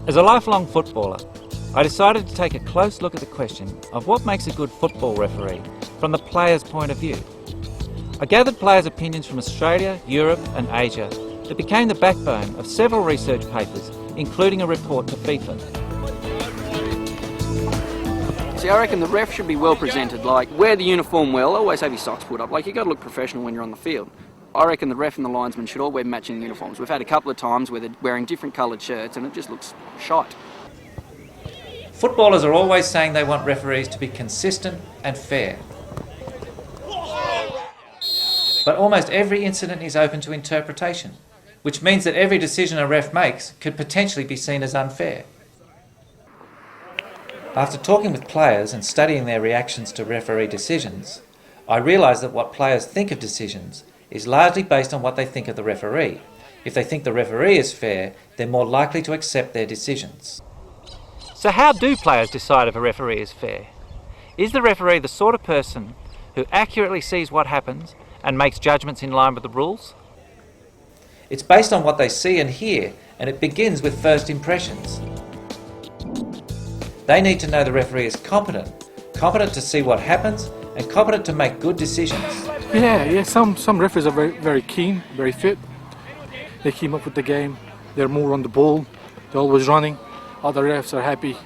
As a lifelong footballer, I decided to take a close look at the question of what makes a good football referee from the player's point of view. I gathered players' opinions from Australia, Europe and Asia that became the backbone of several research papers, including a report to FIFA. See, I reckon the ref should be well presented, like wear the uniform well, always have your socks put up, like you've got to look professional when you're on the field. I reckon the ref and the linesman should all wear matching uniforms. We've had a couple of times where they're wearing different coloured shirts and it just looks shite. Footballers are always saying they want referees to be consistent and fair. But almost every incident is open to interpretation, which means that every decision a ref makes could potentially be seen as unfair. After talking with players and studying their reactions to referee decisions, I realised that what players think of decisions is largely based on what they think of the referee. If they think the referee is fair, they're more likely to accept their decisions. So how do players decide if a referee is fair? Is the referee the sort of person who accurately sees what happens and makes judgments in line with the rules? It's based on what they see and hear, and it begins with first impressions. They need to know the referee is competent to see what happens and competent to make good decisions. Yeah, some referees are very keen, very fit. They keep up with the game, they're more on the ball, they're always running. Other refs are happy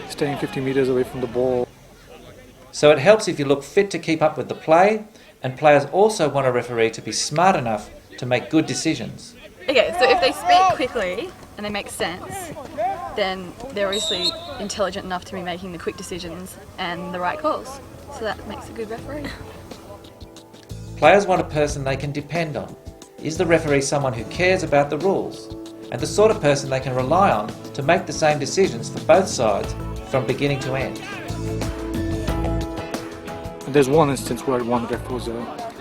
staying 50 metres away from the ball. So it helps if you look fit to keep up with the play, and players also want a referee to be smart enough to make good decisions. Okay, so if they speak quickly and they make sense, then they're obviously intelligent enough to be making the quick decisions and the right calls. So that makes a good referee. Players want a person they can depend on. Is the referee someone who cares about the rules and the sort of person they can rely on to make the same decisions for both sides from beginning to end? There's one instance where one ref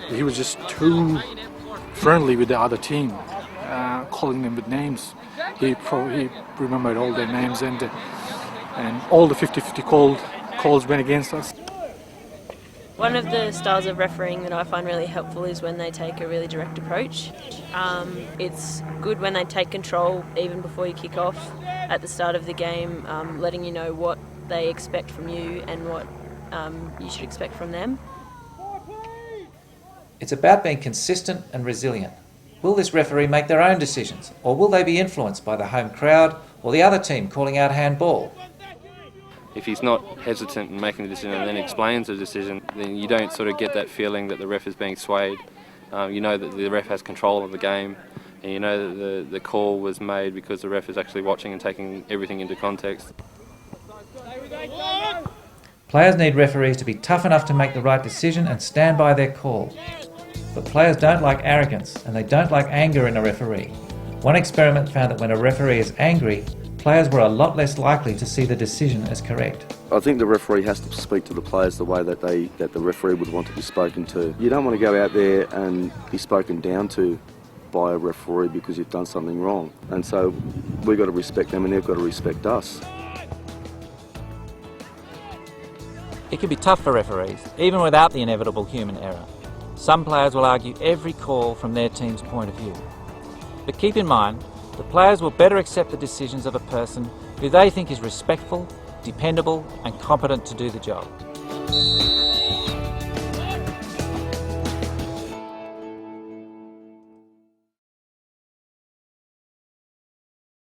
he was just too friendly with the other team, calling them with names. He remembered all their names and all the 50-50 calls went against us. One of the styles of refereeing that I find really helpful is when they take a really direct approach. It's good when they take control even before you kick off at the start of the game, letting you know what they expect from you and what you should expect from them. It's about being consistent and resilient. Will this referee make their own decisions, or will they be influenced by the home crowd or the other team calling out handball? If he's not hesitant in making the decision and then explains the decision, then you don't sort of get that feeling that the ref is being swayed. You know that the ref has control of the game, and you know that the call was made because the ref is actually watching and taking everything into context. Players need referees to be tough enough to make the right decision and stand by their call. But players don't like arrogance, and they don't like anger in a referee. One experiment found that when a referee is angry, players were a lot less likely to see the decision as correct. I think the referee has to speak to the players the way that the referee would want to be spoken to. You don't want to go out there and be spoken down to by a referee because you've done something wrong. And so we've got to respect them and they've got to respect us. It can be tough for referees, even without the inevitable human error. Some players will argue every call from their team's point of view. But keep in mind, the players will better accept the decisions of a person who they think is respectful, dependable and competent to do the job.